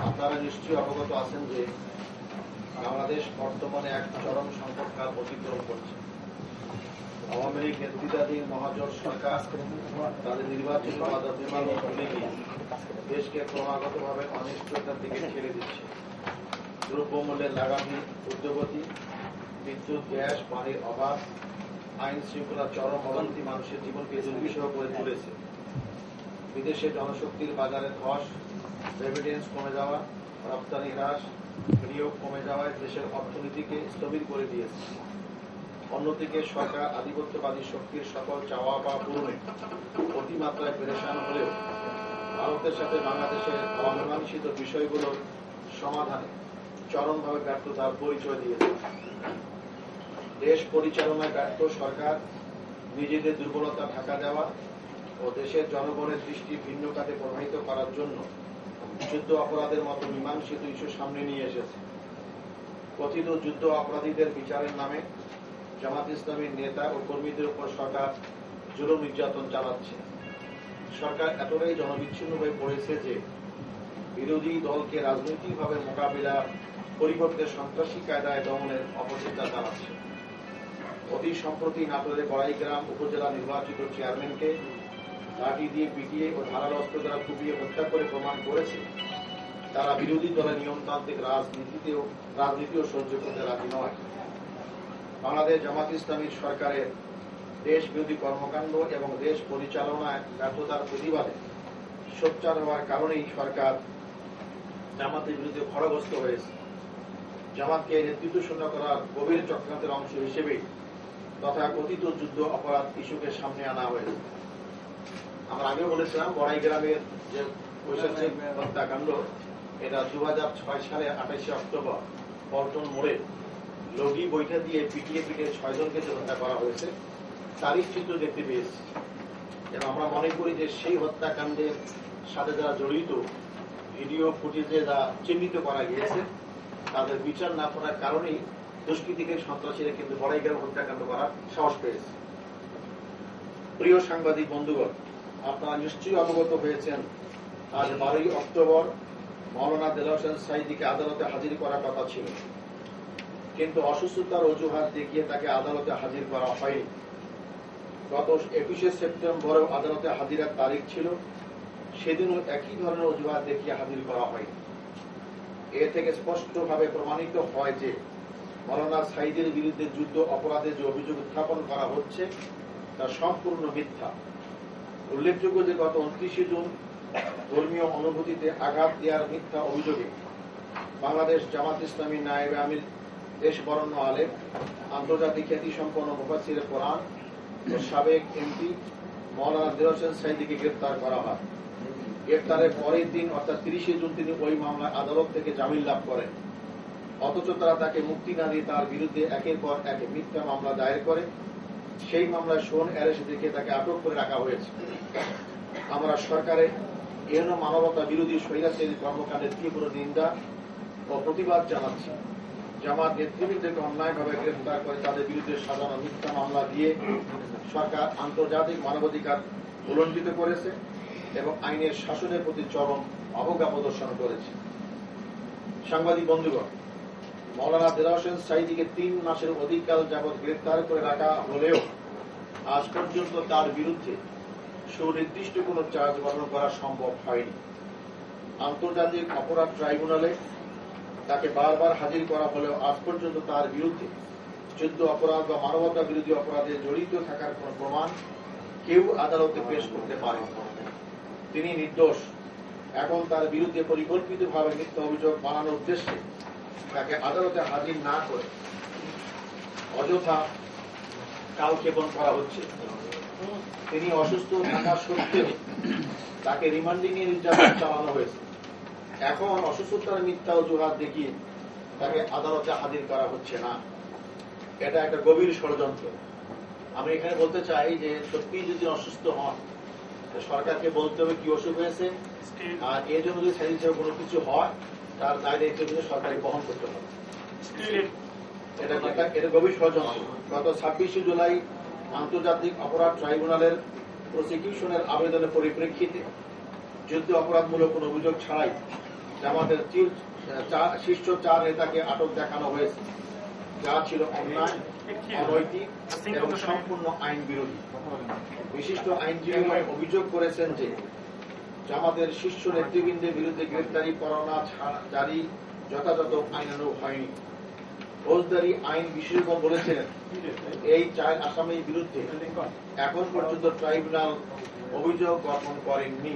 আপনারা নিশ্চয়ই অবগত আছেন যে বাংলাদেশ বর্তমানে এক চরম সংকটকাল অতিক্রম করছে। আওয়ামী লীগ নেতৃত্বাধীন মহাজোট সরকার তাদের নির্বাচনী বাধা বিমান ভুলে গিয়ে দেশকে ক্রমাগতভাবে অনিশ্চয়তার দিকে ঠেলে দিচ্ছে। দ্রব্যমূল্যের লাগামহীন ঊর্ধ্বগতি, বিদ্যুৎ, গ্যাস, পানির অভাব, আইন শৃঙ্খলার চরম অবনতি মানুষের জীবনকে দুর্বিষহ করে তুলেছে। বিদেশে জনশক্তির বাজারে ধস, রেমিটেন্স কমে যাওয়া, রপ্তানি হ্রাস, বিনিয়োগ কমে যাওয়ায় দেশের অর্থনীতিকে স্থবির করে দিয়েছে। অন্যদিকে সরকার আধিপত্যবাদী শক্তির সকল চাওয়া পাওয়া পূরণে অতিমাত্রায় পেরেশান হলেও ভারতের সাথে বাংলাদেশের অমীমাংসিত বিষয়গুলোর সমাধানে চরমভাবে ব্যর্থতার পরিচয় দিয়েছে। দেশ পরিচালনায় ব্যর্থ সরকার নিজেদের দুর্বলতা ঢাকা দেওয়া ও দেশের জনগণের দৃষ্টি ভিন্ন খাতে প্রবাহিত করার জন্য যুদ্ধ অপরাধের মতো মীমাংসিত ইস্যু সামনে নিয়ে এসেছে। কথিত যুদ্ধ অপরাধীদের বিচারের নামে জামাত ইসলামীর নেতা ও কর্মীদের উপর সরকার জুলুম নির্যাতন চালাচ্ছে। সরকার এতটাই জনবিচ্ছিন্ন হয়ে পড়েছে যে বিরোধী দলকে রাজনৈতিকভাবে মোকাবিলার পরিবর্তে সন্ত্রাসী কায়দায় দমনের অপচেষ্টা চালাচ্ছে। অতি সম্প্রতি নাটোরের বড়াইগ্রাম উপজেলা নির্বাচিত চেয়ারম্যানকে লাঠি দিয়ে পিটিয়ে ও ধারালো অস্ত্র দ্বারা কুপিয়ে হত্যা করে প্রমাণ করেছে তারা বিরোধী দলের নিয়মতান্ত্রিক রাজনীতিও সহ্য করতে রাজি নয়। বাংলাদেশ জামাত ইসলামী সরকারের দেশ বিরোধী কর্মকাণ্ড এবং দেশ পরিচালনায় ব্যর্থতার প্রতিবাদে সোচ্চার হওয়ার কারণেই সরকার জামাতের বিরুদ্ধে খড়গহস্ত হয়েছে। জামাতকে নেতৃত্ব শূন্য করার গভীর চক্রান্তের অংশ হিসেবে তথাকথিত যুদ্ধ অপরাধ ইস্যুকে সামনে আনা হয়েছে। আমরা আগেও বলেছিলাম বড়াইগ্রামের যে ঐশ্বরিক হত্যাকাণ্ড, এটা 2006 সালে 28 অক্টোবর পল্টন মোড়ে লগি বৈঠা দিয়ে পিটিয়ে 6 জনকে যে হত্যা করা হয়েছে তারই চিত্র দেখতে পেয়েছি। এবং আমরা মনে করি যে সেই হত্যাকাণ্ডের সাথে যারা জড়িত ভিডিও ফুটেজে যা চিহ্নিত করা গিয়েছে তাদের বিচার না করার কারণেই দুষ্কৃতিকে সন্ত্রাসীরা কিন্তু বড়াইগ্রাম হত্যাকাণ্ড করার সাহস পেয়েছে। প্রিয় সাংবাদিক বন্ধুগণ, আপনারা নিশ্চয়ই অবগত হয়েছেন আজ 12 অক্টোবর মাওলানা দেলোয়ার হোসেন সাঈদীকে আদালতে হাজির করার কথা ছিল, কিন্তু অসুস্থতার অজুহাত দেখিয়ে তাকে আদালতে হাজির করা হয়নি। গত 21 সেপ্টেম্বরেও আদালতে হাজিরার তারিখ ছিল, সেদিনও একই ধরনের অজুহাত দেখিয়ে হাজির করা হয়নি। এ থেকে স্পষ্টভাবে প্রমাণিত হয় যে মাওলানা সাঈদীর বিরুদ্ধে যুদ্ধ অপরাধে যে অভিযোগ উত্থাপন করা হচ্ছে তা সম্পূর্ণ মিথ্যা। উল্লেখযোগ্য যে গত 29 জুন ধর্মীয় অনুভূতিতে আঘাত দেওয়ার মিথ্যা অভিযোগে বাংলাদেশ জামাত ইসলামী নায়েবে আমির, দেশ বরেণ্য আলেম, আন্তর্জাতিক খ্যাতিসম্পন্ন মুফাসসিরে কোরআন ও সাবেক এমপি মাওলানা দেলোয়ার হোসেন সাঈদীকে গ্রেফতার করা হয়। গ্রেফতারের পরের দিন অর্থাৎ 30 জুন তিনি ওই মামলায় আদালত থেকে জামিন লাভ করেন। অথচ তারা তাকে মুক্তি না দিয়ে তার বিরুদ্ধে একের পর এক মিথ্যা মামলা দায়ের করে। সেই মামলায় শোন অ্যারেস্ট দেখে তাকে আটক করে রাখা হয়েছে। আমরা সরকারের এহেন মানবতা বিরোধী স্বৈরাচারী কর্মকাণ্ডের তীব্র নিন্দা ও প্রতিবাদ জানাচ্ছি। জামাত নেতৃবৃন্দকে অন্যায়ভাবে গ্রেফতার করে তাদের বিরুদ্ধে সাজানো মিথ্যা মামলা দিয়ে সরকার আন্তর্জাতিক মানবাধিকার উল্লঙ্ঘিত করেছে এবং আইনের শাসনের প্রতি চরম অবজ্ঞা প্রদর্শন করেছে। সাংবাদিক বন্ধুগণ, মাওলানা দেলোয়ার হোসেন সাঈদীকে 3 মাসের অধিককাল যাবৎ গ্রেফতার করে রাখা হলেও আজ পর্যন্ত তার বিরুদ্ধে সুনির্দিষ্ট কোন চার্জ গঠন করা সম্ভব হয়নি। আন্তর্জাতিক অপরাধ ট্রাইব্যুনালে তাকে বারবার হাজির করা হলেও আজ পর্যন্ত তার বিরুদ্ধে যুদ্ধ অপরাধ বা মানবতা বিরোধী অপরাধে জড়িত থাকার কোন প্রমাণ কেউ আদালতে পেশ করতে পারে। তিনি নির্দোষ। এখন তার বিরুদ্ধে পরিকল্পিতভাবে মিথ্যা অভিযোগ বানানোর উদ্দেশ্যে তাকে আদালতে হাজির না করে অযথা কালক্ষেপণ করা হচ্ছে। তিনি অসুস্থ থাকা সত্ত্বেও তাকে রিমান্ডে নিয়ে নির্যাতন চালানো হয়েছে। এখন অসুস্থতার মিথ্যা অজুহাত দেখিয়ে তাকে আদালতে হাজির করা হচ্ছে না। এটা একটা গভীর ষড়যন্ত্র। আমি এখানে বলতে চাই যে সত্যি যদি অসুস্থ হন সরকারকে বলতে হবে কি অসুখ হয়েছে, আর এর জন্য যদি সাইড হিসেবে কোনো কিছু হয় তার দায় দায়িত্ব কিন্তু সরকারি বহন করতে হবে। এটা গভীর ষড়যন্ত্র। গত 26 জুলাই আন্তর্জাতিক অপরাধ ট্রাইব্যুনালের প্রসিকিউশনের আবেদনের পরিপ্রেক্ষিতে যুদ্ধ অপরাধমূলক কোনো অভিযোগ ছাড়াই জামাতের শীর্ষ 4 নেতাকে আটক দেখানো হয়েছে, যা ছিল অন্যায়, অনৈতিক এবং সম্পূর্ণ আইন বিরোধী। বিশিষ্ট আইনজীবী অভিযোগ করেছেন যে জামাতের শীর্ষ নেতৃবৃন্দের বিরুদ্ধে গ্রেফতারি পরোয়ানা জারি যথাযথ আইনানুগ হয়নি। ফৌজদারি আইন বিশেষজ্ঞ বলেছেন এই 4 আসামির বিরুদ্ধে এখন পর্যন্ত ট্রাইব্যুনাল অভিযোগ গঠন করেননি।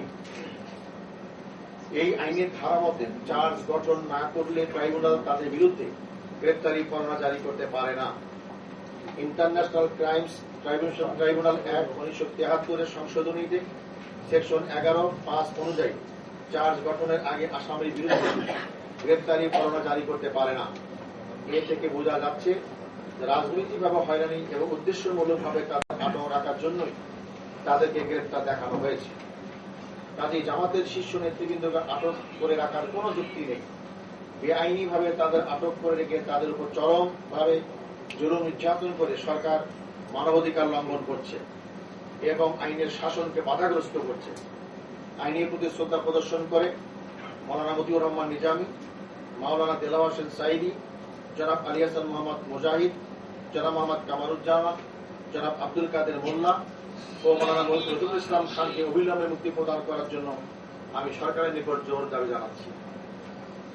এই আইনের ধারা মতে চার্জ গঠন না করলে ট্রাইব্যুনাল তাদের বিরুদ্ধে গ্রেফতারি পরোয়ানা জারি করতে পারে না। ইন্টারন্যাশনাল ক্রাইমস ট্রাইব্যুনাল অ্যাক্ট 1973 এর সংশোধনীতে সেকশন 11(5) অনুযায়ী চার্জ গঠনের আগে আসামির বিরুদ্ধে গ্রেফতারি পরোয়ানা জারি করতে পারে না। এ থেকে বোঝা যাচ্ছে রাজনৈতিকভাবে হয়রানি এবং উদ্দেশ্যমূলকভাবে তাদের আটক রাখার জন্যই তাদেরকে গ্রেফতার দেখানো হয়েছে। কাজেই জামাতের শীর্ষ নেতৃবৃন্দকে আটক করে রাখার কোনো যুক্তি নেই। বেআইনিভাবে তাদের আটক করে রেখে তাদের উপর চরমভাবে জুলুম নির্যাতন করে সরকার মানবাধিকার লঙ্ঘন করছে এবং আইনের শাসনকে বাধাগ্রস্ত করছে। আইনের প্রতি শ্রদ্ধা প্রদর্শন করে মৌলানা মতিউর রহমান নিজামী, মাওলানা দেলাওয়ার হোসেন সাঈদী, জনাব আলী হাসান মোহাম্মদ মুজাহিদ, জনাব মোহাম্মদ কামারুজ্জামান, জনাব আব্দুল কাদের মোল্লা ও মৌলানা নজরুল ইসলাম খানকে অবিলম্বে মুক্তি প্রদান করার জন্য আমি সরকারের নিকট জোর দাবি জানাচ্ছি।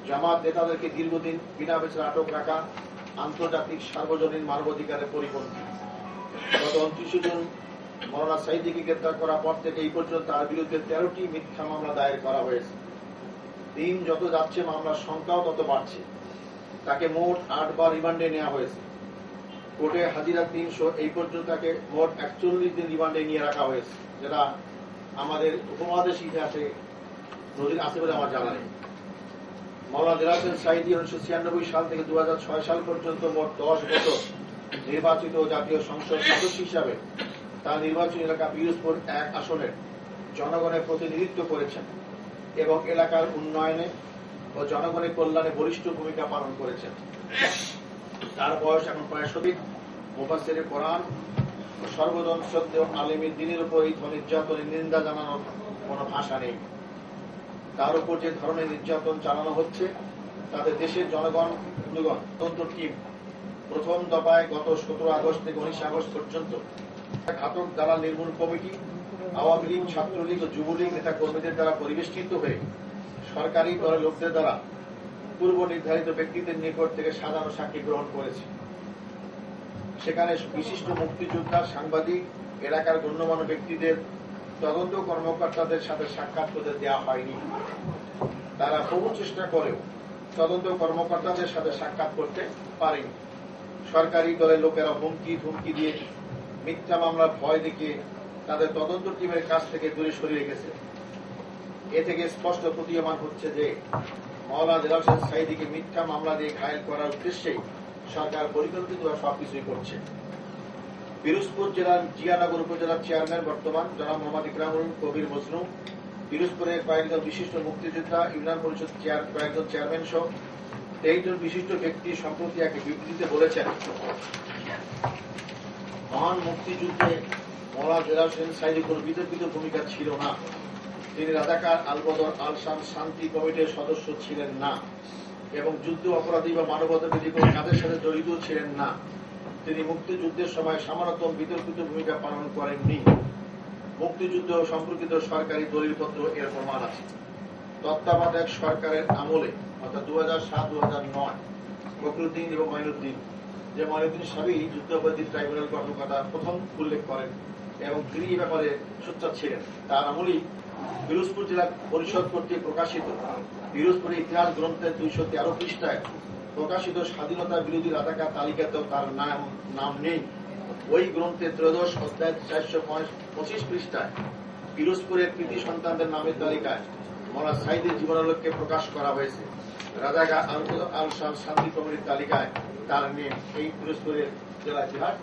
জামাত নেতাদেরকে দীর্ঘদিন বিনা বিচারে আটক রাখা আন্তর্জাতিক সার্বজনীন মানবাধিকারের পরিপন্থী। গত 29 জুন মৌলানা সাঈদীকে গ্রেপ্তার করার পর থেকে এই পর্যন্ত তার বিরুদ্ধে 13টি মিথ্যা মামলা দায়ের করা হয়েছে। দিন যত যাচ্ছে মামলার সংখ্যাও তত বাড়ছে। তাকে মোট 8 বার রিমান্ডে নেওয়া হয়েছে। কোর্টে হাজিরা 300, এই পর্যন্ত তাকে মোট 41 দিন রিমান্ডে নিয়ে রাখা হয়েছে, যেটা আমাদের উপমহাদেশ ইতিহাসে নজির আছে বলে আমার জানা নেই। মাওলানা দেলাওয়ার হোসেন সাঈদী 1996 সাল থেকে 2006 সাল পর্যন্ত মোট 10 বছর নির্বাচিত জাতীয় সংসদ সদস্য হিসাবে তার নির্বাচনী এলাকা পিরোজপুর 1 আসনের জনগণের প্রতিনিধিত্ব করেছেন এবং এলাকার উন্নয়নে ও জনগণের কল্যাণে বলিষ্ঠ ভূমিকা পালন করেছেন। তার বয়স এখন প্রায় শতিক। মুফাসসিরে কোরআন ও সর্বজন শ্রদ্ধেয় আলেমীর দ্বীনের উপর এই নির্যাতনের নিন্দা জানানোর কোনো ভাষা নেই। তার উপর যে ধরনের নির্যাতন চালানো হচ্ছে তাতে দেশের জনগণ তদন্ত টিম প্রথম দফায় গত 17 আগস্ট থেকে 19 আগস্ট পর্যন্ত ঘাতক দালাল নির্মূল কমিটি, আওয়ামী লীগ, ছাত্রলীগ ও যুবলীগ নেতা কর্মীদের দ্বারা পরিবেষ্টিত হয়ে সরকারি দলের লোকদের দ্বারা পূর্ব নির্ধারিত ব্যক্তিদের নিকট থেকে সাজানো সাক্ষী গ্রহণ করেছে। সেখানে বিশিষ্ট মুক্তিযোদ্ধা, সাংবাদিক, এলাকার গণ্যমান্য ব্যক্তিদের তদন্ত কর্মকর্তাদের সাথে সাক্ষাৎ করতে দেওয়া হয়নি। তারা বহু চেষ্টা করেও তদন্ত কর্মকর্তাদের সাথে সাক্ষাৎ করতে পারেনি। সরকারি দলের লোকেরা হুমকি দিয়ে মিথ্যা মামলার ভয় দেখিয়ে তাদের তদন্ত টিমের কাছ থেকে দূরে সরিয়ে রেখেছে। এ থেকে স্পষ্ট প্রতীয়মান হচ্ছে যে মাওলানা দেলাওয়ার হোসেন সাঈদীকে মিথ্যা মামলা দিয়ে ঘায়েল করার উদ্দেশ্যে সরকার পরিকল্পিতভাবে সবকিছুই করছে। পিরোজপুর জেলার জিয়ানগর উপজেলার চেয়ারম্যান বর্তমান জনাব মোহাম্মদ ইকরামুল কবির মজনু, পিরোজপুরের কয়েকজন বিশিষ্ট মুক্তিযোদ্ধা, ইউনিয়ন পরিষদ কয়েকজন চেয়ারম্যান সহ 23 জন বিশিষ্ট ব্যক্তি সম্প্রতি এক বিবৃতিতে বলেছেন, মহান মুক্তিযুদ্ধে মাওলানা দেলাওয়ার হোসেন সাঈদীর কোন বিতর্কিত ভূমিকা ছিল না। তিনি রাজাকার, আল-বদর, আল-শাম শান্তি কমিটির সদস্য ছিলেন না এবং যুদ্ধ অপরাধী বা মানবতাবিরোধী কোনো কাজের সাথে জড়িত ছিলেন না। তিনি মুক্তিযুদ্ধের সময় সামান্যতম বিতর্কিত ভূমিকা পালন করেননি। মুক্তিযুদ্ধ সম্পর্কিত সরকারি দলিলপত্র এর প্রমাণ আছে। তত্ত্বাবধায়ক সরকারের আমলে অর্থাৎ 2007-2009 ফখরুদ্দিন এবং মাইনুদ্দিন, যে মাইনুদ্দিন সাহেবই যুদ্ধাপরাধী ট্রাইব্যুনাল গঠনের কথা প্রথম উল্লেখ করেন এবং তিনি এই ব্যাপারে সোচ্চার ছিলেন, তার আমলেই পিরোজপুর জেলা পরিষদ কর্তৃক প্রকাশিত পিরোজপুরের ইতিহাস গ্রন্থের 213 পৃষ্ঠায় প্রকাশিত স্বাধীনতা বিরোধী রাজাকার তালিকাতেও তার নাম নেই। ওই গ্রন্থের 13 অধ্যায় 425 পৃষ্ঠায় পিরোজপুরের কৃতি সন্তানদের নামের তালিকায় মাওলানা সাঈদীর জীবনালোককে প্রকাশ করা হয়েছে। রাজাকার, আল-শাম শান্তি কমিটির তালিকায় তার নেম এই পিরোজপুরের জেলা ইতিহাস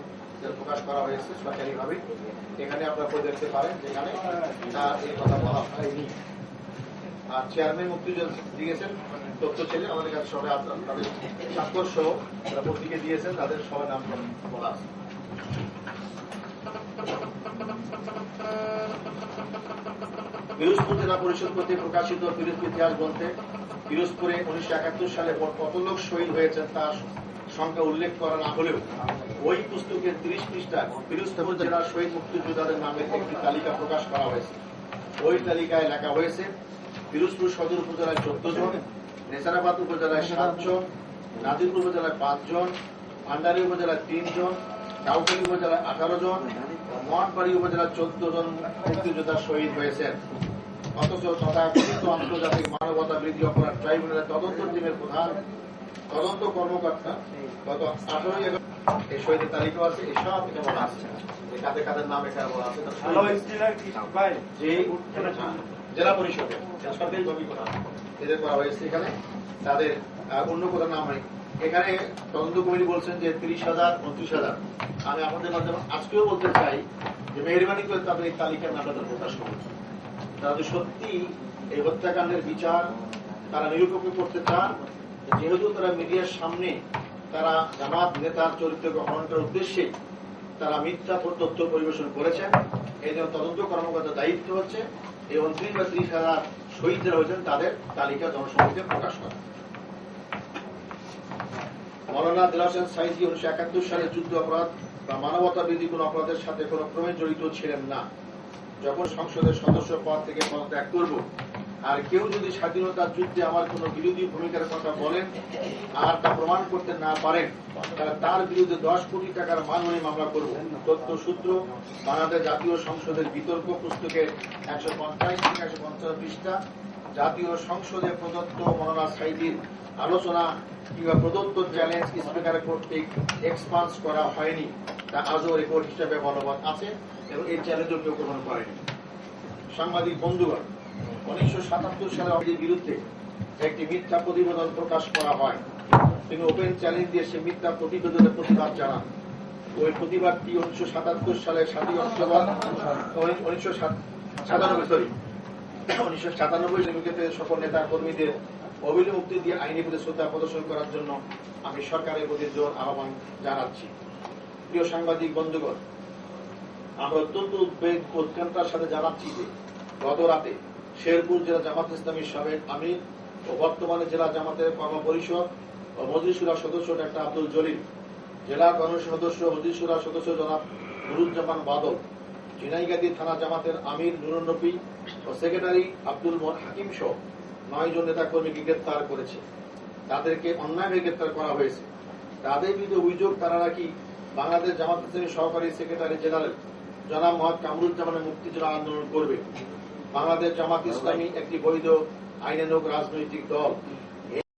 প্রকাশ করা হয়েছে সরকারিভাবে। এখানে আপনারা পড়ে দেখতে পারেন, যেখানে তার এই কথা বলা হয়নি। আর চেয়ারম্যান মুক্তিযোদ্ধা দিয়েছেন তথ্য ছেলে আমাদের কাছে সবাই তাদের স্বাক্ষর সহ যারা পত্রিকা দিয়েছেন তাদের সবার নাম বলা আছে। পিরোজপুর জেলা পরিষদ কর্তৃক প্রকাশিত পিরোজপুর ইতিহাস গ্রন্থে পিরোজপুরে 1971 সালে কত লোক শহীদ হয়েছেন তার সংখ্যা উল্লেখ করা না হলেও ওই পুস্তকের 30 পৃষ্ঠা পিরোজপুর জেলার শহীদ মুক্তিযোদ্ধাদের নামের একটি তালিকা প্রকাশ করা হয়েছে। ওই তালিকায় লেখা হয়েছে পিরোজপুর সদর উপজেলায় 14 জন, নেসারাবাদ উপজেলায় 7 জন, নাজিরপুর উপজেলায় 5 জন, ভান্ডারী উপজেলায় 3 জন, কাউখালী উপজেলায় 18 জন, মহাটবাড়ি উপজেলায় 14 জন মুক্তিযোদ্ধা শহীদ হয়েছেন। অথচ তথাকথিত আন্তর্জাতিক মানবতা বিরোধী অপরাধ ট্রাইব্যুনালের তদন্ত টিমের প্রধান তদন্ত কর্মকর্তা গত 18 এই শহীদের তালিকা আছে, এই সব এখানে বলা আছে, কাদের কাদের নাম এখানে বলা আছে। যে জেলা পরিষদের সরকারি জমি করা এদের করা হয়েছে, এখানে তাদের অন্য কোথাও নাম হয়। এখানে তদন্ত কমিটি বলছেন যে 30,000, 29,000। আমি আপনাদের মাধ্যমে আজকেও বলতে চাই যে মেহরবানি করে তাদের এই তালিকার নামটা প্রকাশ করুন। তারা যদি সত্যি এই হত্যাকাণ্ডের বিচার তারা নিরপেক্ষ করতে চান, যেহেতু তারা মিডিয়ার সামনে তারা জামাত নেতার চরিত্রকে হরণ করার উদ্দেশ্যে তারা মিথ্যা তথ্য পরিবেশন করেছেন, এই জন্য তদন্ত কর্মকর্তার দায়িত্ব হচ্ছে এই 29 বা 30,000 শহীদ যারা হয়েছেন তাদের তালিকা জনসংখ্যাকে প্রকাশ করা। মৌলানা দিলওয়ার হোসেন সাঈদী 1971 সালে যুদ্ধ অপরাধ বা মানবতা বিরোধী কোন অপরাধের সাথে কোন ক্রমে জড়িত ছিলেন না। যখন সংসদের সদস্য পদ থেকে পদত্যাগ করব, আর কেউ যদি স্বাধীনতার যুদ্ধে আমার কোন বিরোধী ভূমিকার কথা বলেন আর তা প্রমাণ করতে না পারেন, তাহলে তার বিরুদ্ধে 10 কোটি টাকার মানহানি মামলা করব। তথ্যসূত্র বাংলাদেশ জাতীয় সংসদের বিতর্ক পুস্তকের 150 থেকে 150 পৃষ্ঠা। জাতীয় সংসদে প্রদত্ত মৌলানা সাঈদীর আলোচনা কিংবা প্রদত্ত চ্যালেঞ্জ স্পিকার কর্তৃক এক্সপান্স করা হয়নি, তা আজও রেকর্ড হিসেবে বলবৎ আছে এবং এই চ্যালেঞ্জও কেউ গ্রহণ করেনি। সাংবাদিক বন্ধুগণ, 1977 সালে অভিযোগের বিরুদ্ধে একটি মিথ্যা প্রতিবেদন প্রকাশ করা হয়। তিনি ওপেন চ্যালেঞ্জ দিয়ে সে মিথ্যা প্রতিবেদনের প্রতিবাদ জানান। ওই প্রতিবাদটি 1977 সালের 7 অক্টোবর 1997 সকল নেতা কর্মীদের অবিলম্বে মুক্তি দিয়ে আইনি প্রতি শ্রদ্ধা প্রদর্শন করার জন্য আমি সরকারের প্রতি জোর আহ্বান জানাচ্ছি। প্রিয় সাংবাদিক বন্ধুগণ, আমরা অত্যন্ত উদ্বেগ ও উৎকণ্ঠার সাথে জানাচ্ছি যে গত রাতে শেরপুর জেলা জামাত ইসলামীর সাবেক আমির ও বর্তমানে জেলা জামাতের কর্মপরিষদ ও মজলিসুরা সদস্য ডাক্তার আব্দুল জলিল, জেলা কংগ্রেস সদস্য মজলিসুরা সদস্য জনাব নুরুজ্জামান বাদল, ঝিনাইগাতী থানা জামাতের আমির নুরুন নবী ও সেক্রেটারি আব্দুল হাকিম সহ 9 জন নেতা কর্মীকে গ্রেপ্তার করেছে। তাদেরকে অন্যায়ভাবে গ্রেপ্তার করা হয়েছে। তাদের বিরুদ্ধে অভিযোগ তারা নাকি বাংলাদেশ জামাত ইসলামীর সহকারী সেক্রেটারি জেনারেল জনাব মোহাম্মদ কামরুজ্জামানের মুক্তির জন্য আন্দোলন করবে। বাংলাদেশ জামাত ইসলামী একটি বৈধ আইনানুগ রাজনৈতিক দল।